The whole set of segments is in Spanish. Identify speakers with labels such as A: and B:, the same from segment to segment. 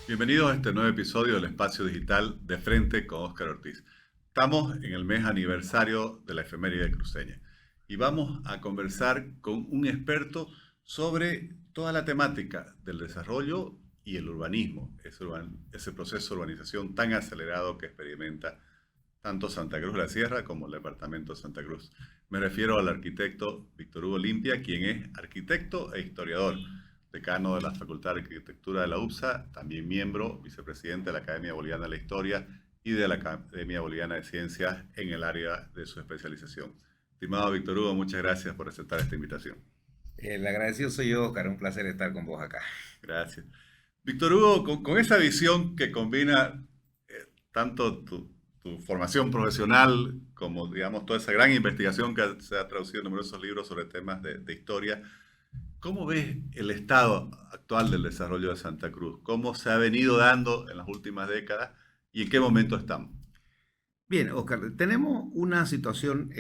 A: Bienvenidos a este nuevo episodio del Espacio Digital de Frente con Óscar Ortiz. Estamos en el mes aniversario de la efeméride cruceña y vamos a conversar con un experto sobre toda la temática del desarrollo y el urbanismo, ese proceso de urbanización tan acelerado que experimenta tanto Santa Cruz de la Sierra como el departamento de Santa Cruz. Me refiero al arquitecto Víctor Hugo Limpia, quien es arquitecto e historiador, decano de la Facultad de Arquitectura de la UPSA, también miembro, vicepresidente de la Academia Boliviana de la Historia y de la Academia Boliviana de Ciencias en el área de su especialización. Estimado Víctor Hugo, muchas gracias por aceptar esta invitación.
B: El agradecido soy yo, Oscar. Un placer estar con vos acá.
A: Gracias. Víctor Hugo, con esa visión que combina tanto tu formación profesional como, digamos, toda esa gran investigación que se ha traducido en numerosos libros sobre temas de historia, ¿cómo ves el estado actual del desarrollo de Santa Cruz? ¿Cómo se ha venido dando en las últimas décadas y en qué momento estamos?
B: Bien, Oscar, tenemos una situación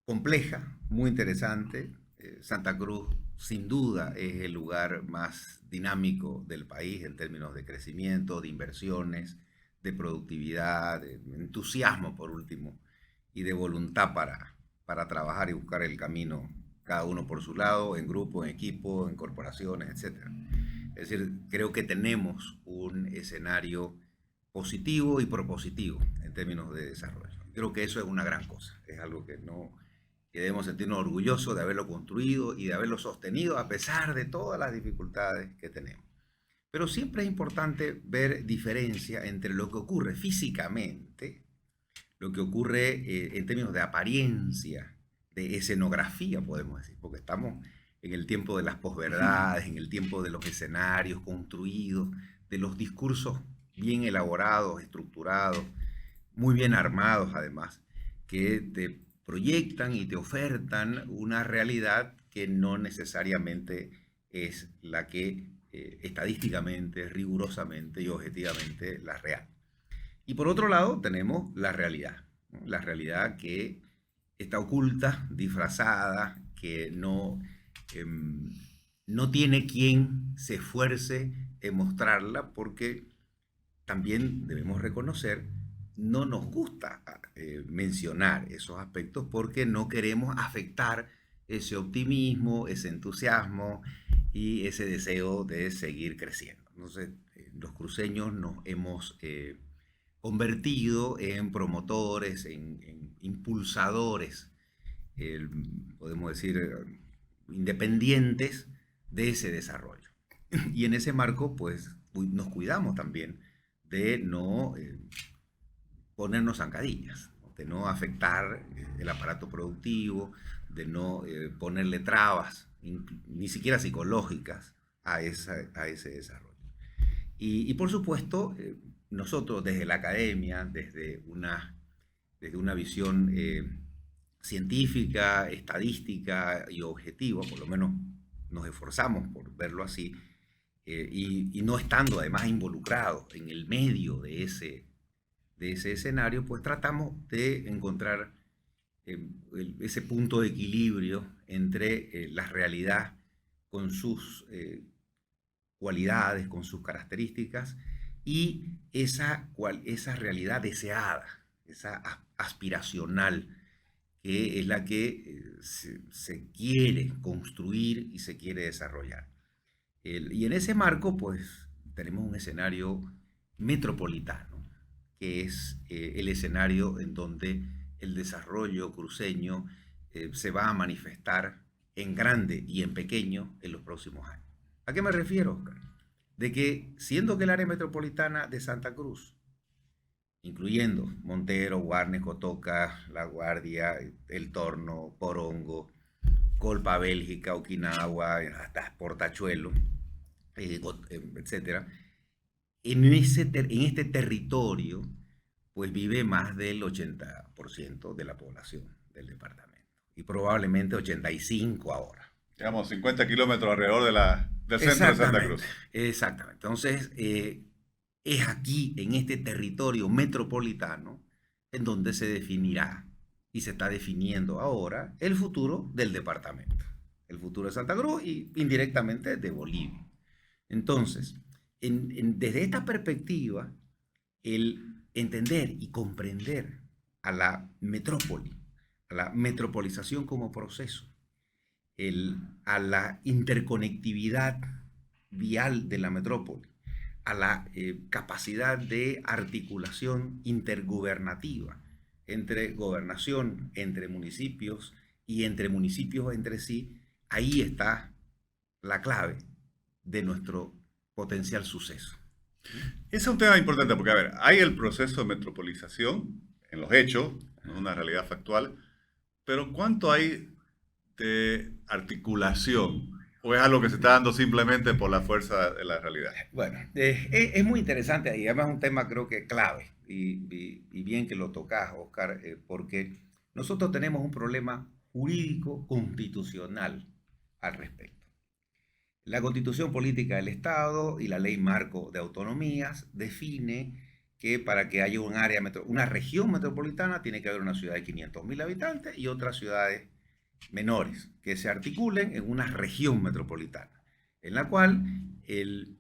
B: compleja, muy interesante. Santa Cruz, sin duda, es el lugar más dinámico del país en términos de crecimiento, de inversiones, de productividad, de entusiasmo, por último, y de voluntad para trabajar y buscar el camino, cada uno por su lado, en grupo, en equipo, en corporaciones, etcétera. Es decir, creo que tenemos un escenario positivo y propositivo en términos de desarrollo. Creo que eso es una gran cosa, es algo que debemos sentirnos orgullosos de haberlo construido y de haberlo sostenido a pesar de todas las dificultades que tenemos. Pero siempre es importante ver diferencia entre lo que ocurre físicamente, lo que ocurre en términos de apariencia, de escenografía, podemos decir, porque estamos en el tiempo de las posverdades, en el tiempo de los escenarios construidos, de los discursos bien elaborados, estructurados, muy bien armados además, que te proyectan y te ofertan una realidad que no necesariamente es la que estadísticamente, rigurosamente y objetivamente la real. Y por otro lado tenemos la realidad, ¿no? La realidad que está oculta, disfrazada, que eh, no tiene quien se esfuerce en mostrarla porque también debemos reconocer, no nos gusta mencionar esos aspectos porque no queremos afectar ese optimismo, ese entusiasmo y ese deseo de seguir creciendo. Entonces, los cruceños nos hemos convertido en promotores, en impulsadores, el, podemos decir, independientes de ese desarrollo. Y en ese marco, pues, nos cuidamos también de no ponernos zancadillas, ¿no? De no afectar el aparato productivo, de no ponerle trabas, ni siquiera psicológicas, a ese desarrollo. Y por supuesto, nosotros desde la academia, desde una visión científica, estadística y objetiva, por lo menos nos esforzamos por verlo así, y no estando además involucrados en el medio de ese escenario, pues tratamos de encontrar ese punto de equilibrio entre la realidad con sus cualidades, con sus características, y esa realidad deseada, esa aspiracional, que es la que se quiere construir y se quiere desarrollar. Y en ese marco, pues, tenemos un escenario metropolitano, que es el escenario en donde el desarrollo cruceño se va a manifestar en grande y en pequeño en los próximos años. ¿A qué me refiero, Oscar? De que siendo que el área metropolitana de Santa Cruz, incluyendo Montero, Guarne, Cotoca, La Guardia, El Torno, Porongo, Colpa, Bélgica, Okinawa, hasta Portachuelo, etcétera, en este territorio, pues vive más del 80% de la población del departamento. Y probablemente 85% ahora.
A: Digamos, 50 kilómetros alrededor del centro de Santa
B: Exactamente,
A: Cruz.
B: exactamente. Entonces, es aquí, en este territorio metropolitano, en donde se definirá y se está definiendo ahora el futuro del departamento, el futuro de Santa Cruz y indirectamente de Bolivia. Entonces, desde esta perspectiva, el entender y comprender a la metrópoli, a la metropolización como proceso, a la interconectividad vial de la metrópoli, a la capacidad de articulación intergubernativa entre gobernación, entre municipios y entre municipios entre sí, ahí está la clave de nuestro potencial suceso.
A: Ese es un tema importante porque, a ver, hay el proceso de metropolización en los hechos, en una realidad factual, pero ¿cuánto hay de articulación? ¿O es algo que se está dando simplemente por la fuerza de la realidad?
B: Bueno, es muy interesante ahí, además es un tema creo que clave y bien que lo tocas, Oscar, porque nosotros tenemos un problema jurídico constitucional al respecto. La Constitución Política del Estado y la Ley Marco de Autonomías define que para que haya una región metropolitana tiene que haber una ciudad de 500.000 habitantes y otras ciudades menores que se articulen en una región metropolitana, en la cual el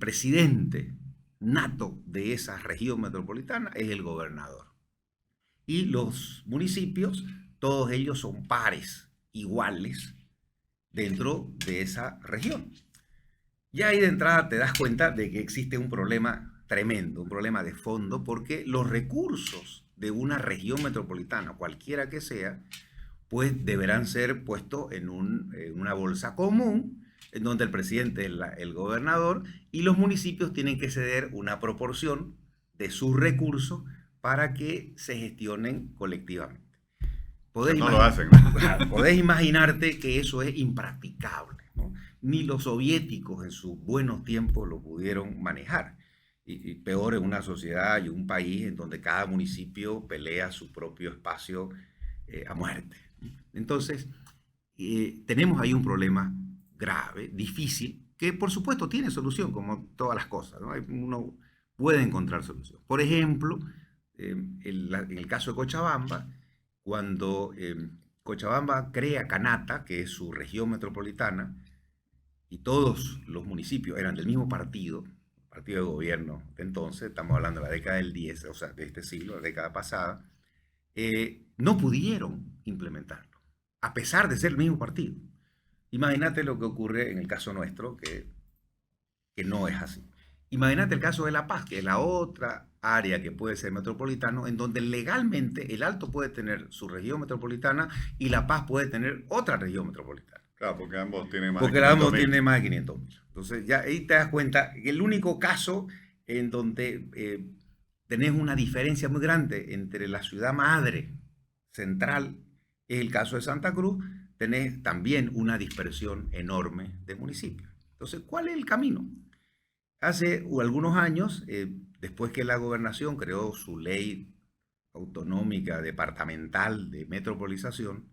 B: presidente nato de esa región metropolitana es el gobernador. Y los municipios, todos ellos son pares, iguales, dentro de esa región. Ya ahí de entrada te das cuenta de que existe un problema tremendo, un problema de fondo, porque los recursos de una región metropolitana, cualquiera que sea, pues deberán ser puestos en una bolsa común, en donde el presidente es el gobernador y los municipios tienen que ceder una proporción de sus recursos para que se gestionen colectivamente.
A: No lo hacen, ¿no?
B: Podés imaginarte que eso es impracticable, ¿no? Ni los soviéticos en sus buenos tiempos lo pudieron manejar. Y peor en una sociedad y un país en donde cada municipio pelea su propio espacio a muerte. Entonces, tenemos ahí un problema grave, difícil, que por supuesto tiene solución, como todas las cosas, ¿no? Uno puede encontrar solución. Por ejemplo, en el caso de Cochabamba, cuando Cochabamba crea Canata, que es su región metropolitana, y todos los municipios eran del mismo partido de gobierno de entonces, estamos hablando de la década del 10, o sea, de este siglo, la década pasada, no pudieron implementarlo, a pesar de ser el mismo partido. Imagínate lo que ocurre en el caso nuestro, que no es así. Imagínate el caso de La Paz, que es la otra área que puede ser metropolitano, en donde legalmente el Alto puede tener su región metropolitana y La Paz puede tener otra región metropolitana.
A: Claro, porque ambos tienen más
B: Porque
A: de
B: ambos
A: 500.000.
B: tienen más de 500.000. Entonces ya ahí te das cuenta que el único caso en donde tenés una diferencia muy grande entre la ciudad madre central es el caso de Santa Cruz, tenés también una dispersión enorme de municipios. Entonces, ¿cuál es el camino? Hace algunos años, después que la gobernación creó su ley autonómica departamental de metropolización,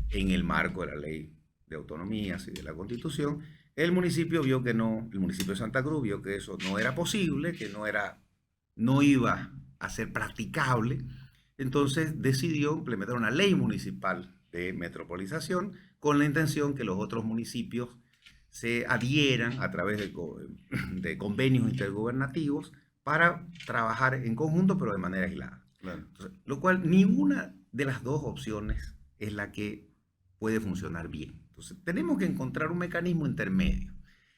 B: en el marco de la ley de autonomías y de la Constitución, el municipio vio que no, el municipio de Santa Cruz vio que eso no era posible, que no iba a ser practicable, entonces decidió implementar una ley municipal de metropolización con la intención que los otros municipios se adhieran a través de convenios intergubernativos para trabajar en conjunto, pero de manera aislada.
A: Claro.
B: Entonces, lo cual ninguna de las dos opciones es la que puede funcionar bien. Entonces, tenemos que encontrar un mecanismo intermedio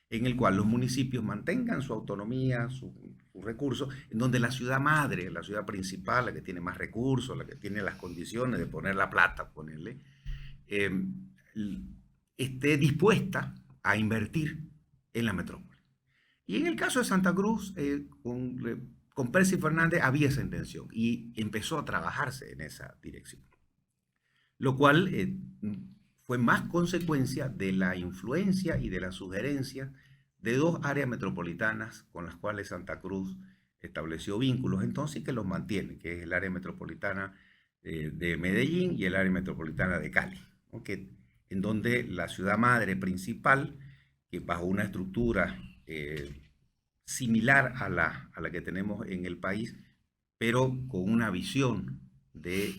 B: en el cual los municipios mantengan su autonomía, sus recursos, en donde la ciudad madre, la ciudad principal, la que tiene más recursos, la que tiene las condiciones de poner la plata, esté dispuesta a invertir en la metrópoli. Y en el caso de Santa Cruz, con Percy Fernández había esa intención y empezó a trabajarse en esa dirección. Lo cual fue más consecuencia de la influencia y de la sugerencia de dos áreas metropolitanas con las cuales Santa Cruz estableció vínculos entonces y que los mantiene, que es el área metropolitana de Medellín y el área metropolitana de Cali, ¿no? En donde la ciudad madre principal, que bajo una estructura similar a la que tenemos en el país, pero con una visión de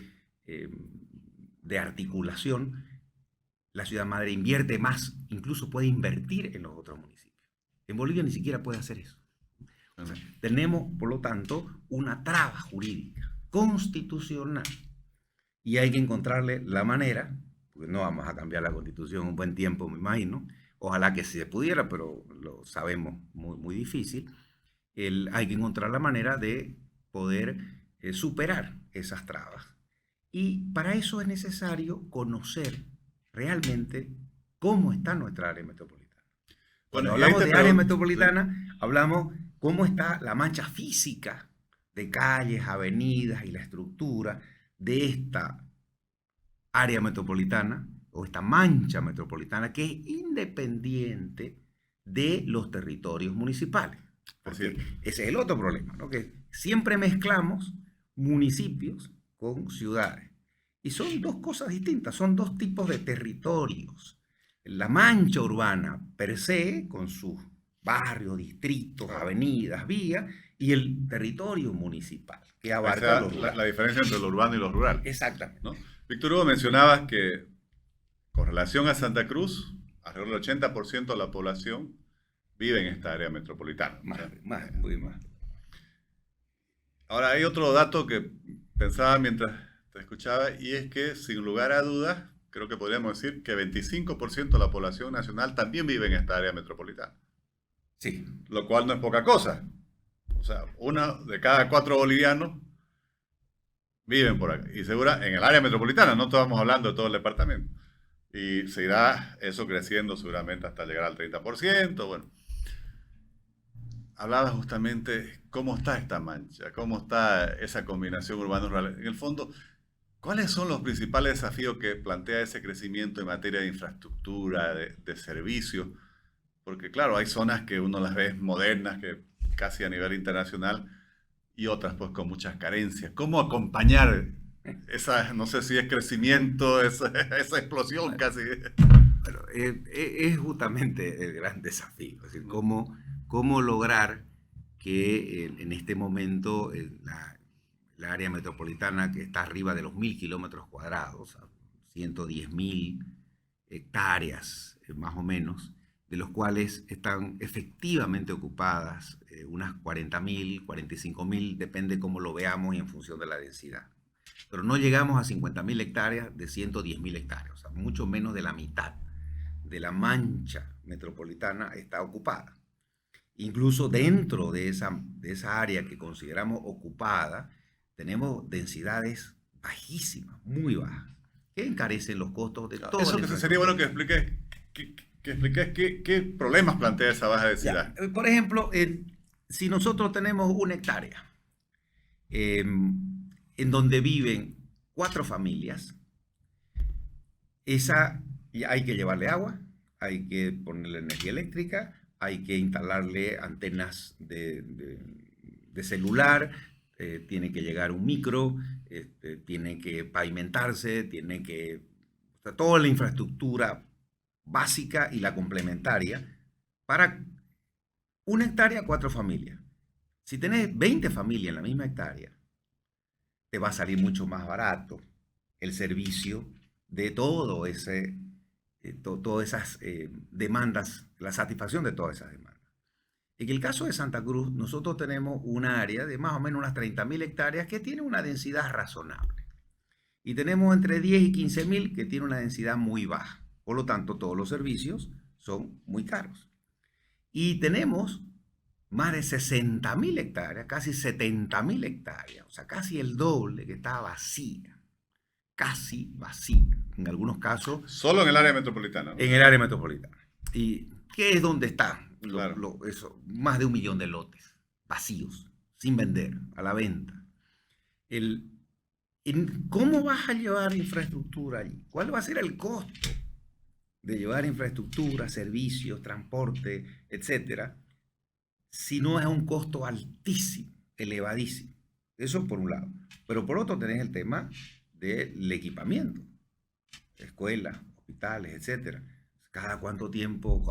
B: articulación, la ciudad madre invierte más, incluso puede invertir en los otros municipios. En Bolivia ni siquiera puede hacer eso. Tenemos, por lo tanto, una traba jurídica constitucional y hay que encontrarle la manera, porque no vamos a cambiar la Constitución en un buen tiempo, me imagino, ojalá que se pudiera, pero lo sabemos muy, muy difícil. Hay que encontrar la manera de poder superar esas trabas. Y para eso es necesario conocer realmente cómo está nuestra área metropolitana. Cuando
A: Bueno, y ahí
B: hablamos
A: te
B: de área
A: pregunto,
B: metropolitana, hablamos cómo está la mancha física de calles, avenidas y la estructura de esta área metropolitana o esta mancha metropolitana que es independiente de los territorios municipales.
A: así es.
B: Porque ese es el otro problema, ¿no? Que siempre mezclamos municipios con ciudades. Y son dos cosas distintas, son dos tipos de territorios. La mancha urbana per se, con sus barrios, distritos, avenidas, vías, y el territorio municipal, que abarca lo rural.
A: La diferencia entre lo urbano y lo rural,
B: Exactamente.
A: ¿no? Víctor Hugo, mencionabas que con relación a Santa Cruz, alrededor del 80% de la población vive en esta área metropolitana.
B: Muy más.
A: Ahora, hay otro dato que pensaba mientras te escuchaba, y es que, sin lugar a dudas, creo que podríamos decir que 25% de la población nacional también vive en esta área metropolitana.
B: Sí.
A: Lo cual no es poca cosa. O sea, 1 de cada 4 bolivianos viven por acá. Y segura, en el área metropolitana, no estamos hablando de todo el departamento. Y se irá eso creciendo seguramente hasta llegar al 30%. Bueno, hablaba justamente cómo está esta mancha, cómo está esa combinación urbano-rural. En el fondo, ¿cuáles son los principales desafíos que plantea ese crecimiento en materia de infraestructura, de servicios? Porque claro, hay zonas que uno las ve modernas, que casi a nivel internacional, y otras pues con muchas carencias. ¿Cómo acompañar esa, no sé si es crecimiento, esa explosión casi?
B: Bueno, es justamente el gran desafío, es decir, cómo lograr que en este momento la área metropolitana, que está arriba de los 1.000 kilómetros cuadrados, 110.000 hectáreas más o menos, de los cuales están efectivamente ocupadas unas 40.000, 45.000, depende cómo lo veamos y en función de la densidad. Pero no llegamos a 50.000 hectáreas de 110.000 hectáreas, o sea, mucho menos de la mitad de la mancha metropolitana está ocupada. Incluso dentro de esa área que consideramos ocupada, tenemos densidades bajísimas, muy bajas, que encarecen los costos de todo.
A: Eso que sería bueno que expliques. Que expliques qué problemas plantea esa baja densidad.
B: Por ejemplo, si nosotros tenemos 1 hectárea en donde viven 4 familias, hay que llevarle agua, hay que ponerle energía eléctrica, hay que instalarle antenas de celular, tiene que llegar un micro, tiene que pavimentarse, toda la infraestructura básica y la complementaria para 1 hectárea, 4 familias. Si tenés 20 familias en la misma hectárea, te va a salir mucho más barato el servicio de todo todas esas demandas, la satisfacción de todas esas demandas. En el caso de Santa Cruz, nosotros tenemos una área de más o menos unas 30.000 hectáreas que tiene una densidad razonable. Y tenemos entre 10 y 15.000 que tiene una densidad muy baja. Por lo tanto, todos los servicios son muy caros. Y tenemos más de 60.000 hectáreas, casi 70.000 hectáreas, o sea, casi el doble, que está vacía. Casi vacía, en algunos casos.
A: Solo en el área metropolitana, ¿no?
B: En el área metropolitana. ¿Y qué es donde está?
A: Claro.
B: Más de 1 millón de lotes vacíos, sin vender, a la venta. ¿Cómo vas a llevar infraestructura allí? ¿Cuál va a ser el costo de llevar infraestructura, servicios, transporte, etcétera, si no es un costo altísimo, elevadísimo? Eso por un lado. Pero por otro tenés el tema del equipamiento, escuelas, hospitales, etcétera. Cada cuánto tiempo,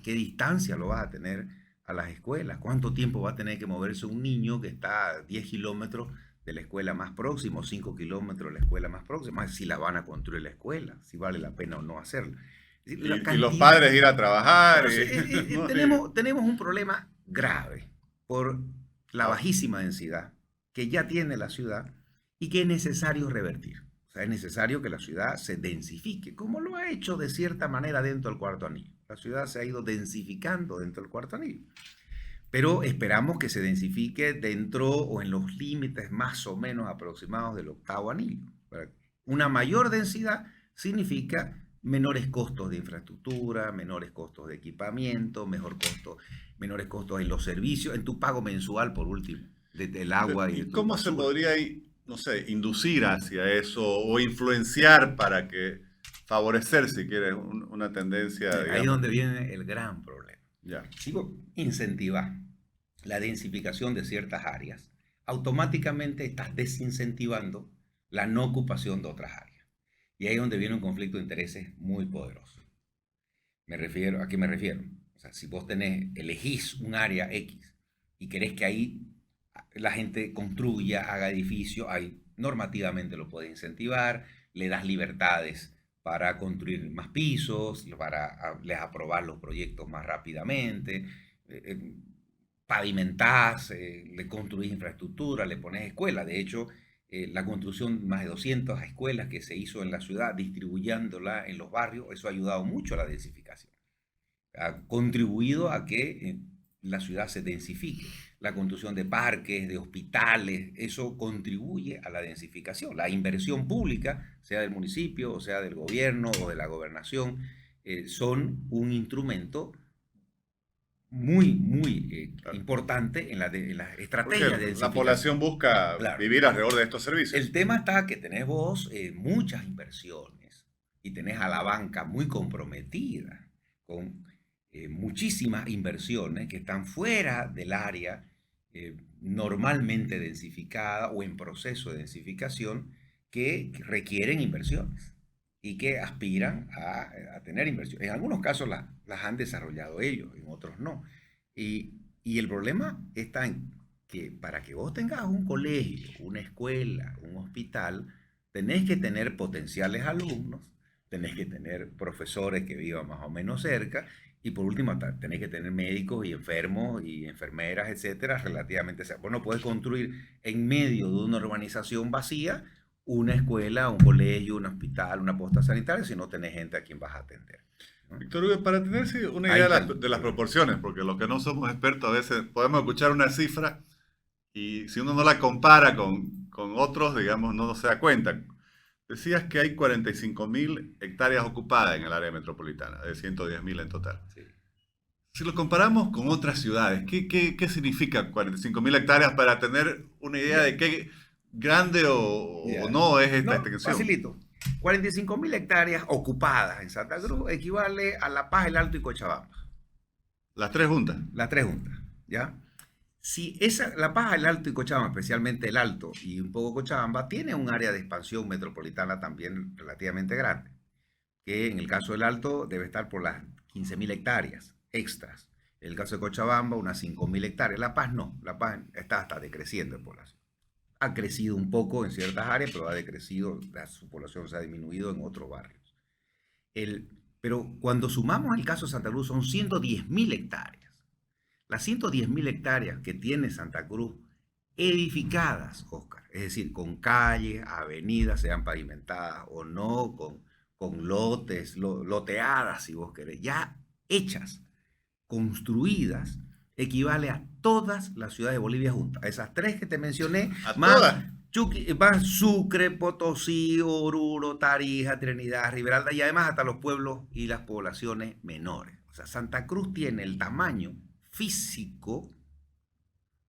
B: qué distancia lo vas a tener a las escuelas, cuánto tiempo va a tener que moverse un niño que está a 10 kilómetros de la escuela más próxima, 5 kilómetros de la escuela más próxima, si la van a construir la escuela, si vale la pena o no hacerlo.
A: Y los padres ir a trabajar.
B: Tenemos un problema grave, por la
A: Ah,
B: bajísima densidad que ya tiene la ciudad y que es necesario revertir. O sea, es necesario que la ciudad se densifique, como lo ha hecho de cierta manera dentro del cuarto anillo. La ciudad se ha ido densificando dentro del cuarto anillo, pero esperamos que se densifique dentro o en los límites más o menos aproximados del octavo anillo. Una mayor densidad significa menores costos de infraestructura, menores costos de equipamiento, menores costos en los servicios, en tu pago mensual por último, del agua y de
A: ¿Y
B: tu
A: cómo se
B: basura.
A: podría, no sé, inducir hacia eso o influenciar para que favorecer, si quieres, una tendencia,
B: Ahí es
A: digamos,
B: donde viene el gran problema.
A: ya?
B: Si vos incentivas la densificación de ciertas áreas, automáticamente estás desincentivando la no ocupación de otras áreas. Y ahí es donde viene un conflicto de intereses muy poderoso. ¿A qué me refiero? O sea, si vos elegís un área X y querés que ahí la gente construya, haga edificios, ahí normativamente lo puedes incentivar, le das libertades para construir más pisos, para les aprobar los proyectos más rápidamente, pavimentás, le construís infraestructura, le pones escuelas. De hecho, la construcción de más de 200 escuelas que se hizo en la ciudad, distribuyéndola en los barrios, eso ha ayudado mucho a la densificación. Ha contribuido a que la ciudad se densifique. La construcción de parques, de hospitales, eso contribuye a la densificación. La inversión pública, sea del municipio, o sea del gobierno o de la gobernación, son un instrumento muy
A: Claro.
B: importante en la
A: Porque
B: estrategia de
A: la
B: densificación.
A: población busca
B: Claro.
A: vivir alrededor de estos servicios.
B: El tema está que tenés vos muchas inversiones y tenés a la banca muy comprometida con muchísimas inversiones que están fuera del área normalmente densificada o en proceso de densificación que requieren inversiones y que aspiran a tener inversiones. En algunos casos las han desarrollado ellos, en otros no. Y el problema está en que para que vos tengas un colegio, una escuela, un hospital, tenés que tener potenciales alumnos, tenés que tener profesores que vivan más o menos cerca y por último tenés que tener médicos y enfermos y enfermeras, etcétera, relativamente cerca. Vos no podés construir en medio de una urbanización vacía una escuela, un colegio, un hospital, una posta sanitaria si no tenés gente a quien vas a atender, ¿no?
A: Víctor Hugo, para tenerse una
B: Ahí
A: idea
B: está
A: de las
B: problema.
A: proporciones, porque los que no somos expertos a veces podemos escuchar una cifra y si uno no la compara con otros, digamos, no se da cuenta. Decías que hay 45.000 hectáreas ocupadas en el área metropolitana, de 110.000 en total.
B: Sí.
A: Si lo comparamos con otras ciudades, ¿qué significa 45.000 hectáreas para tener una idea
B: Ya,
A: de qué grande o
B: ya.
A: no es esta
B: No,
A: extensión?
B: facilito. 45.000 hectáreas ocupadas en Santa Cruz equivale a La Paz, El Alto y Cochabamba.
A: Las tres juntas.
B: Las tres juntas, ¿ya? Si La Paz, El Alto y Cochabamba, especialmente El Alto y un poco Cochabamba, tiene un área de expansión metropolitana también relativamente grande, que en el caso del Alto debe estar por las 15.000 hectáreas extras. En el caso de Cochabamba, unas 5.000 hectáreas. La Paz no, La Paz está hasta decreciendo en población. Ha crecido un poco en ciertas áreas, pero ha decrecido, su población se ha disminuido en otros barrios. Pero cuando sumamos el caso de Santa Cruz, son 110.000 hectáreas. Las 110.000 hectáreas que tiene Santa Cruz edificadas, Oscar, es decir, con calles, avenidas, sean pavimentadas o no, con lotes, loteadas, si vos querés, ya hechas, construidas, equivale a todas las ciudades de Bolivia juntas. Esas tres que te mencioné,
A: A
B: más,
A: todas.
B: más Sucre, Potosí, Oruro, Tarija, Trinidad, Riberalda y además hasta los pueblos y las poblaciones menores. O sea, Santa Cruz tiene el tamaño físico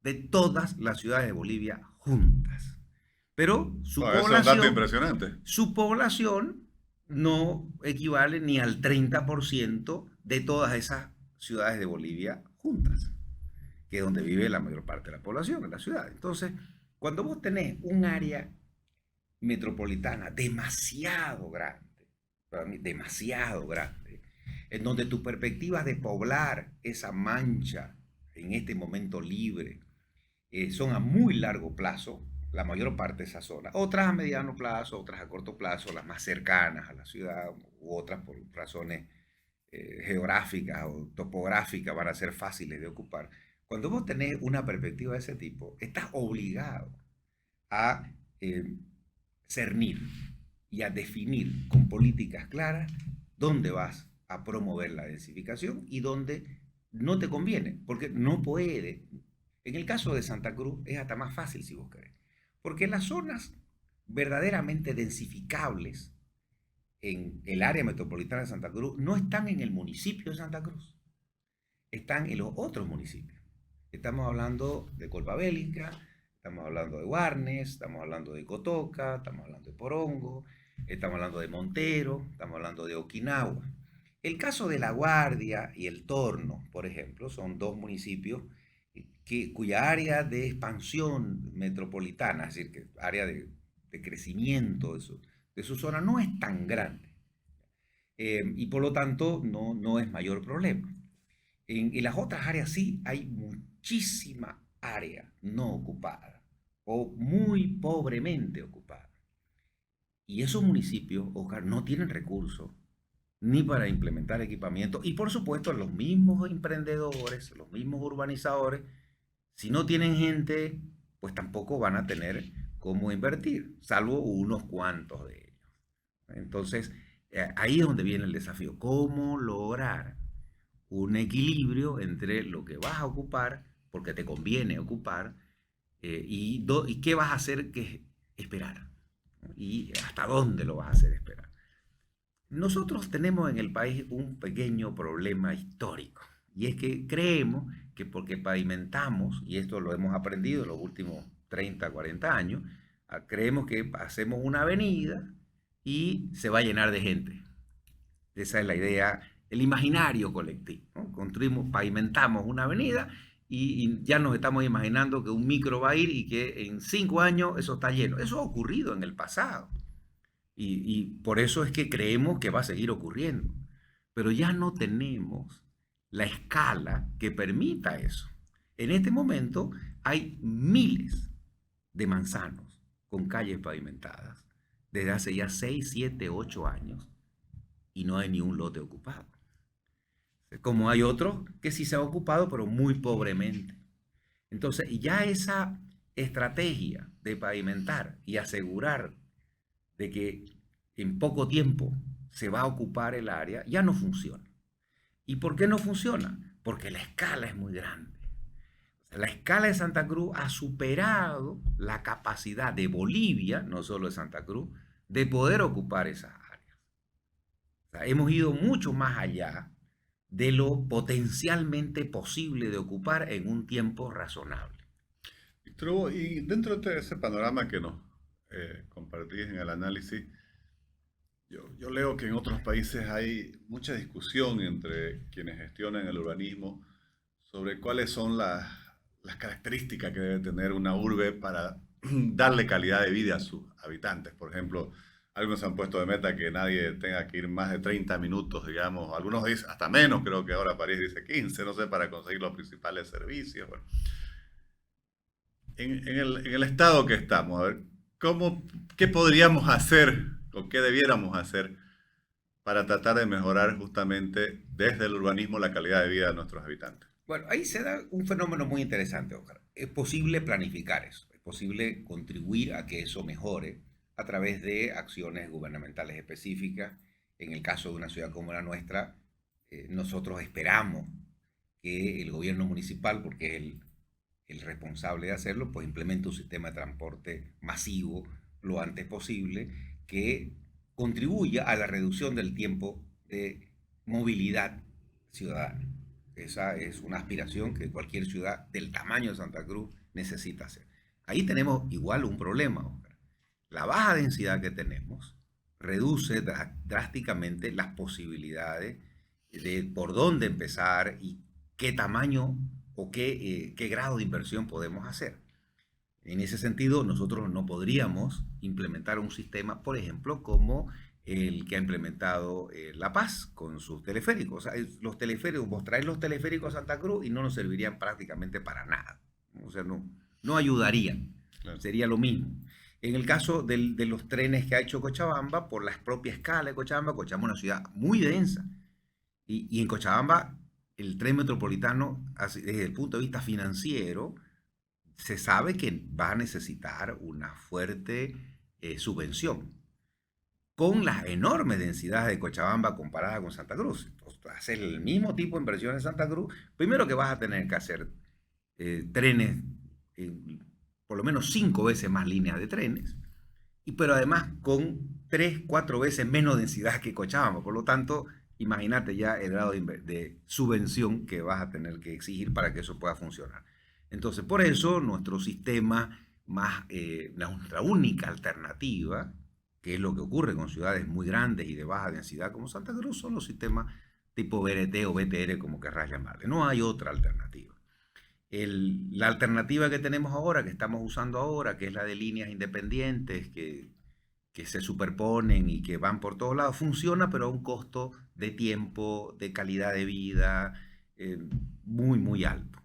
B: de todas las ciudades de Bolivia juntas. Pero
A: Bueno, eso es un dato impresionante.
B: su población no equivale ni al 30% de todas esas ciudades de Bolivia juntas, que es donde vive la mayor parte de la población, en la ciudad. Entonces, cuando vos tenés un área metropolitana demasiado grande, para mí demasiado grande, en donde tus perspectivas de poblar esa mancha en este momento libre son a muy largo plazo, la mayor parte de esa zona. Otras a mediano plazo, otras a corto plazo, las más cercanas a la ciudad, u otras por razones geográficas o topográficas van a ser fáciles de ocupar. Cuando vos tenés una perspectiva de ese tipo, estás obligado a cernir y a definir con políticas claras dónde vas a promover la densificación y dónde no te conviene, porque no puede. En el caso de Santa Cruz es hasta más fácil si vos querés, porque las zonas verdaderamente densificables en el área metropolitana de Santa Cruz no están en el municipio de Santa Cruz, están en los otros municipios. Estamos hablando de Colpabélica, estamos hablando de Guarnes, estamos hablando de Cotoca, estamos hablando de Porongo, estamos hablando de Montero, estamos hablando de Okinawa. El caso de La Guardia y El Torno, por ejemplo, son dos municipios cuya área de expansión metropolitana, es decir, que área de crecimiento de su zona no es tan grande. Y por lo tanto no es mayor problema. En las otras áreas sí hay muchísima área no ocupada o muy pobremente ocupada. Y esos municipios, Oscar, no tienen recursos ni para implementar equipamiento. Y por supuesto, los mismos emprendedores, los mismos urbanizadores, si no tienen gente, pues tampoco van a tener cómo invertir, salvo unos cuantos de ellos. Entonces, ahí es donde viene el desafío. ¿Cómo lograr un equilibrio entre lo que vas a ocupar, porque te conviene ocupar, y qué vas a hacer que es esperar? ¿Y hasta dónde lo vas a hacer esperar? Nosotros tenemos en el país un pequeño problema histórico, y es que creemos que porque pavimentamos, y esto lo hemos aprendido en los últimos 30, 40 años, creemos que hacemos una avenida y se va a llenar de gente. Esa es la idea, el imaginario colectivo, ¿no? Construimos, pavimentamos una avenida y ya nos estamos imaginando que un micro va a ir y que en 5 años eso está lleno. Eso ha ocurrido en el pasado. Y por eso es que creemos que va a seguir ocurriendo. Pero ya no tenemos la escala que permita eso. En este momento hay miles de manzanos con calles pavimentadas desde hace ya 6, 7, 8 años y no hay ni un lote ocupado. Como hay otros que sí se ha ocupado, pero muy pobremente. Entonces, ya esa estrategia de pavimentar y asegurar de que en poco tiempo se va a ocupar el área, ya no funciona. ¿Y por qué no funciona? Porque la escala es muy grande. La escala de Santa Cruz ha superado la capacidad de Bolivia, no solo de Santa Cruz, de poder ocupar esas áreas. O sea, hemos ido mucho más allá de lo potencialmente posible de ocupar en un tiempo razonable.
A: Víctor Hugo, y dentro de ese panorama que nos compartís en el análisis, yo leo que en otros países hay mucha discusión entre quienes gestionan el urbanismo sobre cuáles son las características que debe tener una urbe para darle calidad de vida a sus habitantes. Por ejemplo, algunos han puesto de meta que nadie tenga que ir más de 30 minutos, digamos. Algunos dicen hasta menos, creo que ahora París dice 15, no sé, para conseguir los principales servicios. Bueno, en el estado que estamos, a ver, ¿qué podríamos hacer o qué debiéramos hacer para tratar de mejorar justamente desde el urbanismo la calidad de vida de nuestros habitantes?
B: Bueno, ahí se da un fenómeno muy interesante, Oscar. Es posible planificar eso, es posible contribuir a que eso mejore a través de acciones gubernamentales específicas. En el caso de una ciudad como la nuestra, nosotros esperamos que el gobierno municipal, porque es el responsable de hacerlo, pues implemente un sistema de transporte masivo lo antes posible que contribuya a la reducción del tiempo de movilidad ciudadana. Esa es una aspiración que cualquier ciudad del tamaño de Santa Cruz necesita hacer. Ahí tenemos igual un problema, Oscar. La baja densidad que tenemos reduce drásticamente las posibilidades de por dónde empezar y qué tamaño o qué grado de inversión podemos hacer. En ese sentido, nosotros no podríamos implementar un sistema, por ejemplo, como el que ha implementado La Paz con sus teleféricos. O sea, los teleféricos, vos traes los teleféricos a Santa Cruz y no nos servirían prácticamente para nada. O sea, no ayudarían. Claro. Sería lo mismo. En el caso de los trenes que ha hecho Cochabamba, por la propia escala de Cochabamba, Cochabamba es una ciudad muy densa. Y en Cochabamba el tren metropolitano, desde el punto de vista financiero, se sabe que va a necesitar una fuerte subvención, con las enormes densidades de Cochabamba comparada con Santa Cruz. Entonces, hacer el mismo tipo de inversión en Santa Cruz, primero que vas a tener que hacer trenes, por lo menos 5 veces más líneas de trenes, pero además con 3, 4 veces menos densidad que Cochabamba. Por lo tanto, imagínate ya el grado de subvención que vas a tener que exigir para que eso pueda funcionar. Entonces, por eso nuestro sistema nuestra única alternativa, que es lo que ocurre con ciudades muy grandes y de baja densidad como Santa Cruz, son los sistemas tipo BRT o BTR, como querrás llamarle. No hay otra alternativa. La alternativa que tenemos ahora, que estamos usando ahora, que es la de líneas independientes, que se superponen y que van por todos lados, funciona, pero a un costo de tiempo, de calidad de vida, muy, muy alto.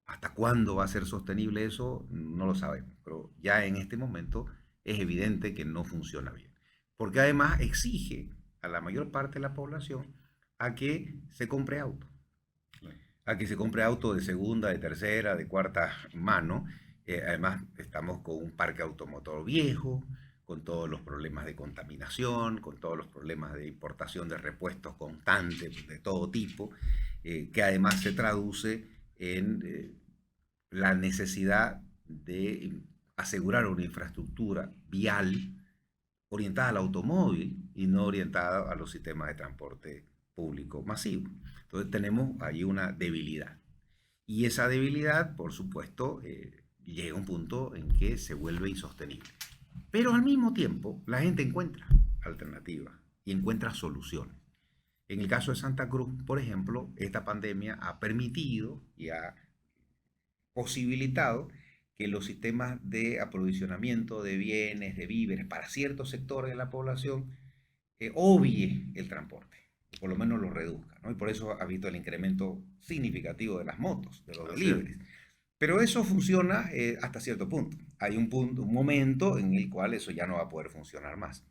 B: ¿Hasta cuándo va a ser sostenible eso? No lo sabemos, pero ya en este momento es evidente que no funciona bien. Porque además exige a la mayor parte de la población a que se compre auto. A que se compre auto de segunda, de tercera, de cuarta mano. Además, estamos con un parque automotor viejo, con todos los problemas de contaminación, con todos los problemas de importación de repuestos constantes de todo tipo, que además se traduce en la necesidad de asegurar una infraestructura vial orientada al automóvil y no orientada a los sistemas de transporte público masivo. Entonces tenemos ahí una debilidad. Y esa debilidad, por supuesto, llega a un punto en que se vuelve insostenible. Pero al mismo tiempo, la gente encuentra alternativas y encuentra soluciones. En el caso de Santa Cruz, por ejemplo, esta pandemia ha permitido y ha posibilitado que los sistemas de aprovisionamiento de bienes, de víveres para ciertos sectores de la población obvie el transporte, por lo menos lo reduzca, ¿no? Y por eso ha visto el incremento significativo de las motos, de los deliveries. Pero eso funciona hasta cierto punto. Hay un momento en el cual eso ya no va a poder funcionar más.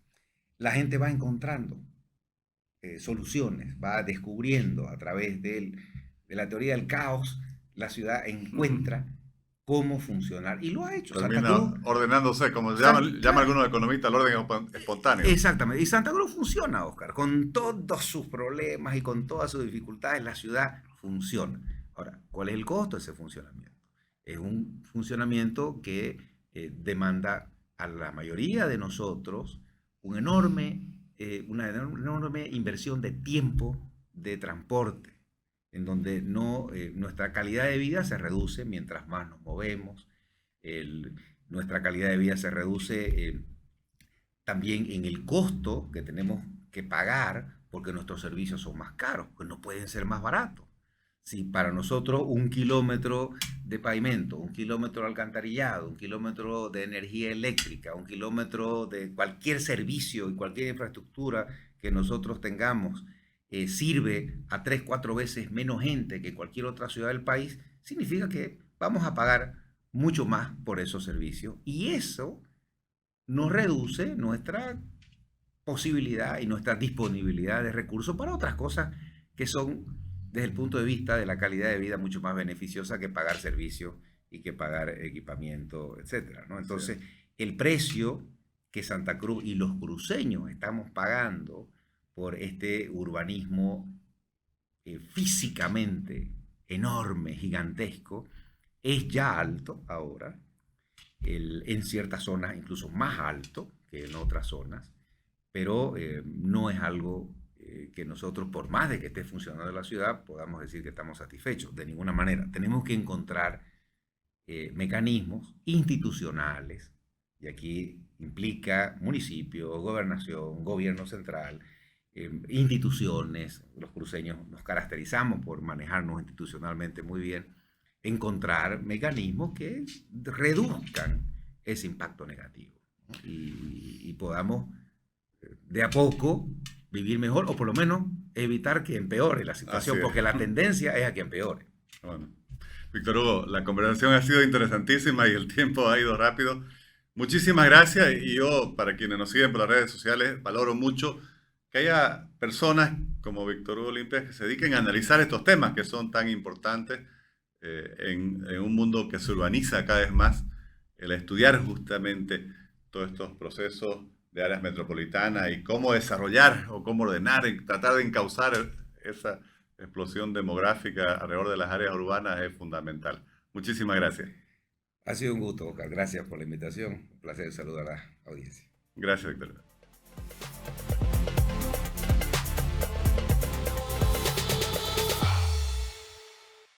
B: La gente va encontrando soluciones, va descubriendo a través de la teoría del caos, la ciudad encuentra cómo funcionar y lo ha hecho.
A: Termina ordenándose, como llama algunos economistas, el orden espontáneo.
B: Exactamente. Y Santa Cruz funciona, Oscar, con todos sus problemas y con todas sus dificultades, la ciudad funciona. Ahora, ¿cuál es el costo de ese funcionamiento? Es un funcionamiento que demanda a la mayoría de nosotros una enorme inversión de tiempo de transporte, en donde nuestra calidad de vida se reduce mientras más nos movemos. Nuestra calidad de vida se reduce también en el costo que tenemos que pagar porque nuestros servicios son más caros, pues no pueden ser más baratos. Si para nosotros 1 kilómetro de pavimento, 1 kilómetro de alcantarillado, 1 kilómetro de energía eléctrica, 1 kilómetro de cualquier servicio y cualquier infraestructura que nosotros tengamos sirve a 3, 4 veces menos gente que cualquier otra ciudad del país, significa que vamos a pagar mucho más por esos servicios y eso nos reduce nuestra posibilidad y nuestra disponibilidad de recursos para otras cosas que son, desde el punto de vista de la calidad de vida, mucho más beneficiosa que pagar servicios y que pagar equipamiento, etcétera, ¿no? Entonces, el precio que Santa Cruz y los cruceños estamos pagando por este urbanismo físicamente enorme, gigantesco, es ya alto ahora, en ciertas zonas incluso más alto que en otras zonas, pero no es algo que nosotros, por más de que esté funcionando la ciudad, podamos decir que estamos satisfechos, de ninguna manera. Tenemos que encontrar mecanismos institucionales, y aquí implica municipio, gobernación, gobierno central, instituciones. Los cruceños nos caracterizamos por manejarnos institucionalmente muy bien, encontrar mecanismos que reduzcan ese impacto negativo, ¿no? Y podamos de a poco vivir mejor, o por lo menos evitar que empeore la situación, porque la tendencia es a que empeore.
A: Bueno, Víctor Hugo, la conversación ha sido interesantísima y el tiempo ha ido rápido. Muchísimas gracias, y yo, para quienes nos siguen por las redes sociales, valoro mucho que haya personas como Víctor Hugo Limpias que se dediquen a analizar estos temas que son tan importantes en un mundo que se urbaniza cada vez más, el estudiar justamente todos estos procesos de áreas metropolitanas y cómo desarrollar o cómo ordenar y tratar de encauzar esa explosión demográfica alrededor de las áreas urbanas es fundamental. Muchísimas gracias.
B: Ha sido un gusto, Oscar. Gracias por la invitación. Un placer saludar a la audiencia.
A: Gracias, Víctor.